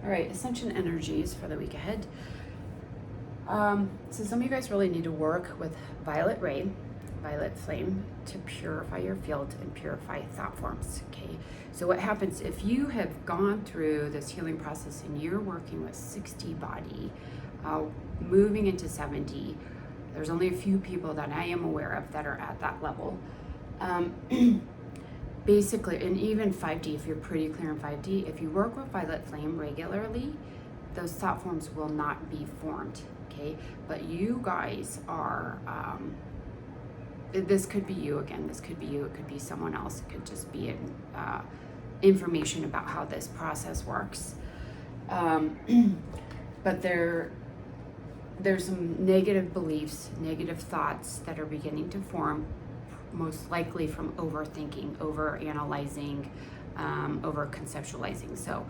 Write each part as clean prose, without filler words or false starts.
All right, Ascension energies for the week ahead. So some of you guys really need to work with violet ray, violet flame, to purify your field and purify thought forms, okay? So what happens if you have gone through this healing process and you're working with 60 body, moving into 70, there's only a few people that I am aware of that are at that level. Basically, and even 5D, if you're pretty clear in 5D, if you work with violet flame regularly, those thought forms will not be formed, okay? But you guys are, this could be you again, this could be you, it could be someone else, it could just be information about how this process works. But there's some negative beliefs, negative thoughts that are beginning to form, most likely from overthinking, overanalyzing, over-conceptualizing. So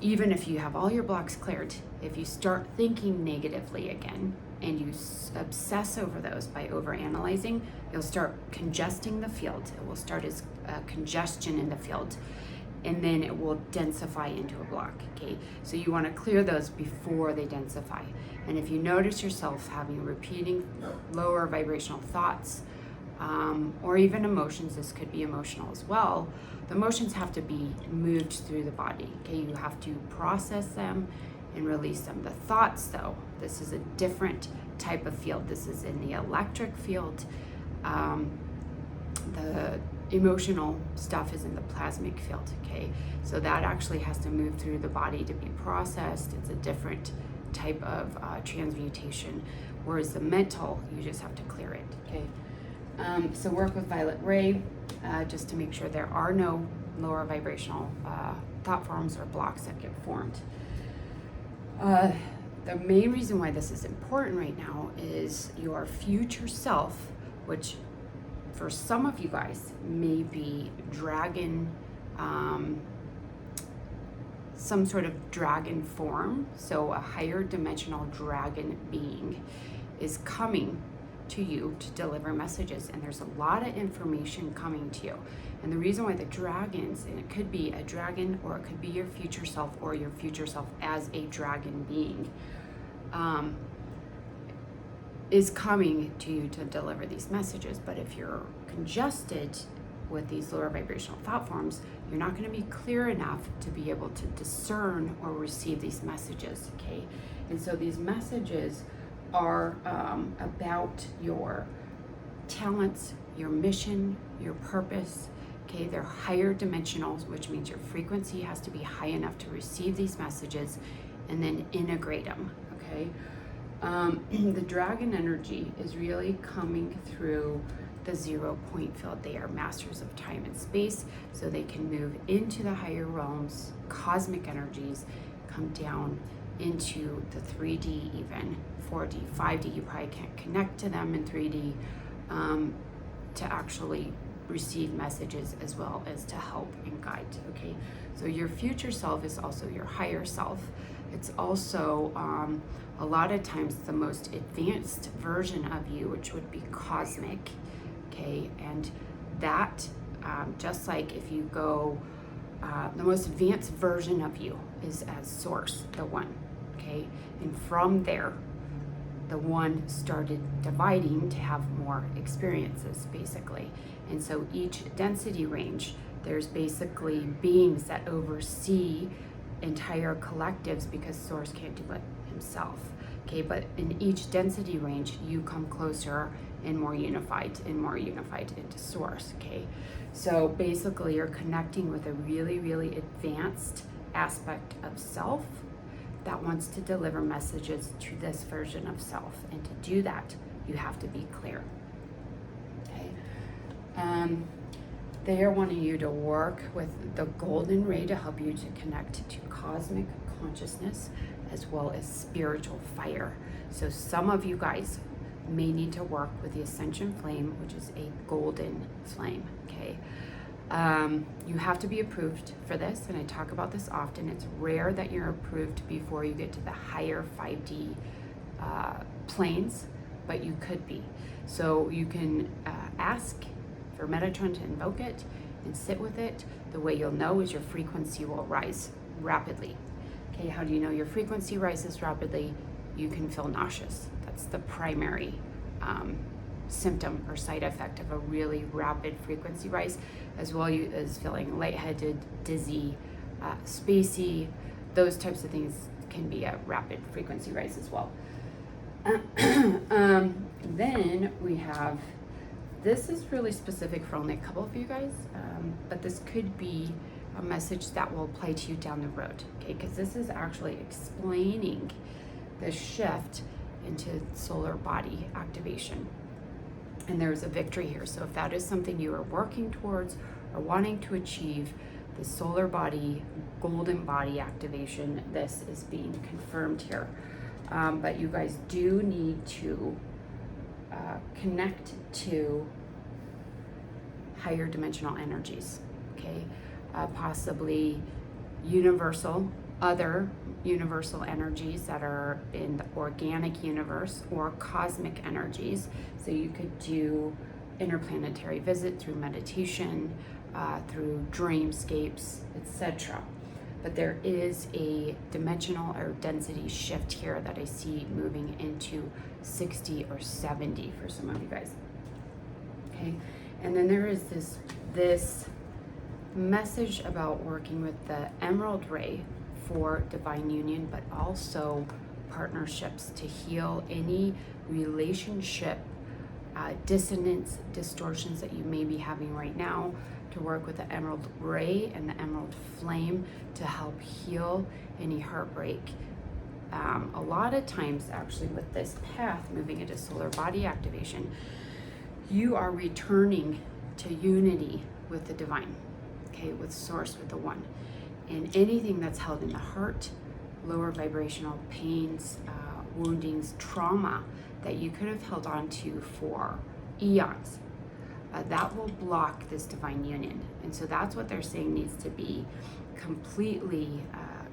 even if you have all your blocks cleared, if you start thinking negatively again and you obsess over those by overanalyzing, you'll start congesting the field. It will start as congestion in the field, and then it will densify into a block, okay? So you want to clear those before they densify. And if you notice yourself having repeating lower vibrational thoughts, or even emotions, this could be emotional as well, the emotions have to be moved through the body, okay? You have to process them and release them. The thoughts, though, this is a different type of field. This is in the electric field. The emotional stuff is in the plasmic field, okay? So that actually has to move through the body to be processed. It's a different type of transmutation, whereas the mental, you just have to clear it, okay? So work with violet ray just to make sure there are no lower vibrational thought forms or blocks that get formed. The main reason why this is important right now is your future self, which for some of you guys may be dragon, some sort of dragon form. So a higher dimensional dragon being is coming to you to deliver messages, and there's a lot of information coming to you. And the reason why the dragons, and it could be a dragon or it could be your future self or your future self as a dragon being, is coming to you to deliver these messages. But if you're congested with these lower vibrational thought forms, you're not going to be clear enough to be able to discern or receive these messages, okay? And so these messages are about your talents, your mission, your purpose, okay? They're higher dimensionals, which means your frequency has to be high enough to receive these messages and then integrate them, okay? The dragon energy is really coming through the 0 point field. They are masters of time and space, so they can move into the higher realms, cosmic energies, come down into the 3D, even 4D, 5D. You probably can't connect to them in 3D to actually receive messages as well as to help and guide, okay? So your future self is also your higher self. It's also a lot of times the most advanced version of you, which would be cosmic, okay? And that, just like if you go, the most advanced version of you is as source, the one, okay? And from there, the one started dividing to have more experiences, basically. And so each density range, there's basically beings that oversee entire collectives because source can't do it himself, okay? But in each density range, you come closer and more unified into source, okay? So basically you're connecting with a really, really advanced aspect of self that wants to deliver messages to this version of self. And to do that, you have to be clear, okay? They are wanting you to work with the golden ray to help you to connect to cosmic consciousness as well as spiritual fire. So some of you guys may need to work with the Ascension flame, which is a golden flame, okay? You have to be approved for this, and I talk about this often. It's rare that you're approved before you get to the higher 5D planes, but you could be. So you can ask for Metatron to invoke it and sit with it. The way you'll know is your frequency will rise rapidly. Okay, how do you know your frequency rises rapidly? You can feel nauseous. That's the primary symptom or side effect of a really rapid frequency rise, as well as feeling lightheaded, dizzy, spacey. Those types of things can be a rapid frequency rise as well. Then we have, this is really specific for only a couple of you guys, but this could be a message that will apply to you down the road, okay? Because this is actually explaining the shift into solar body activation. And there's a victory here. So if that is something you are working towards or wanting to achieve, the solar body, golden body activation, this is being confirmed here. But you guys do need to connect to higher dimensional energies, okay? Possibly other universal energies that are in the organic universe, or cosmic energies. So you could do interplanetary visit through meditation, through dreamscapes, etc. But there is a dimensional or density shift here that I see moving into 60 or 70 for some of you guys. Okay, and then there is this message about working with the emerald ray for divine union, but also partnerships to heal any relationship dissonance, distortions that you may be having right now, to work with the emerald ray and the emerald flame to help heal any heartbreak. A lot of times, actually, with this path moving into solar body activation, you are returning to unity with the divine, okay, with source, with the one. And anything that's held in the heart, lower vibrational pains, woundings, trauma that you could have held on to for eons, that will block this divine union. And so that's what they're saying needs to be completely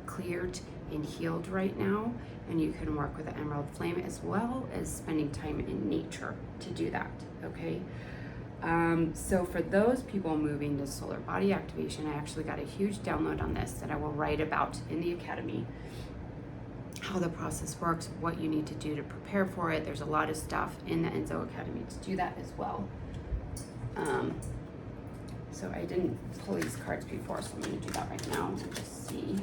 cleared and healed right now. And you can work with the emerald flame, as well as spending time in nature to do that, okay? So for those people moving to solar body activation, I actually got a huge download on this that I will write about in the Academy, how the process works, what you need to do to prepare for it. There's a lot of stuff in the Enzo Academy to do that as well. So I didn't pull these cards before, so I'm going to do that right now and just see.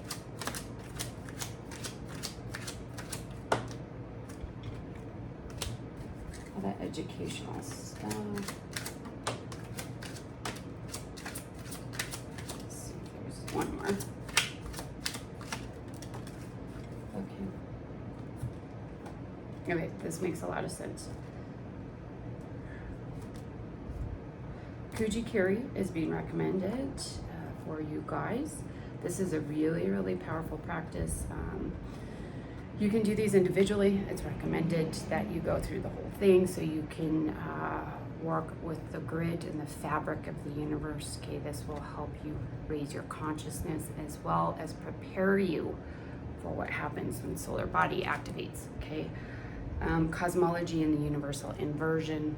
All that educational stuff. Let's see if there's one more. Okay, this makes a lot of sense. Kujikiri is being recommended for you guys. This is a really, really powerful practice. You can do these individually. It's recommended that you go through the whole thing so you can work with the grid and the fabric of the universe. Okay, this will help you raise your consciousness, as well as prepare you for what happens when solar body activates. Okay, cosmology and the universal inversion,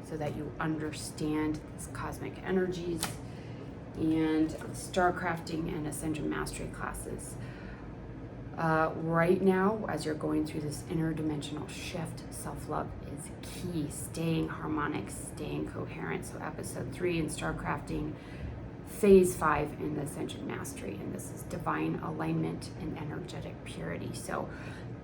so that you understand these cosmic energies, and starcrafting and ascension mastery classes. Right now, as you're going through this interdimensional shift, self-love is key. Staying harmonic, staying coherent. So episode 3 in starcrafting, phase 5 in the ascension mastery, and this is divine alignment and energetic purity. So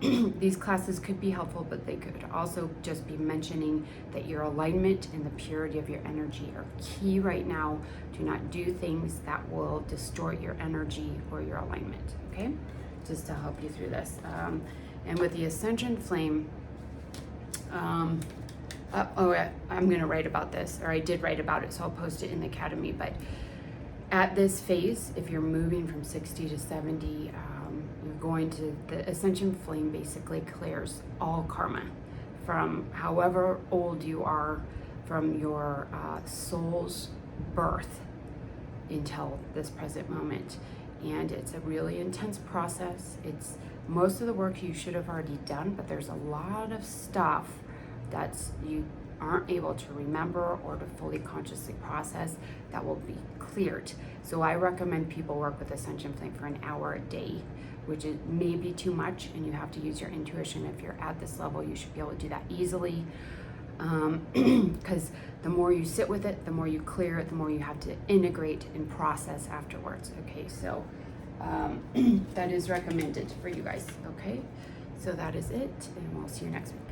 these classes could be helpful, but they could also just be mentioning that your alignment and the purity of your energy are key right now. Do not do things that will distort your energy or your alignment, okay? Just to help you through this. And with the Ascension Flame, I'm gonna write about this, or I did write about it, so I'll post it in the Academy. But at this phase, if you're moving from 60 to 70, you're going to, the Ascension Flame basically clears all karma from however old you are, from your soul's birth until this present moment. And it's a really intense process. It's most of the work you should have already done, but there's a lot of stuff that's aren't able to remember or to fully consciously process, that will be cleared. So I recommend people work with Ascension Flame for an hour a day, which is maybe too much, and you have to use your intuition. If you're at this level, you should be able to do that easily, because the more you sit with it, the more you clear it, the more you have to integrate and process afterwards. Okay, so that is recommended for you guys. Okay, so that is it, and we'll see you next week.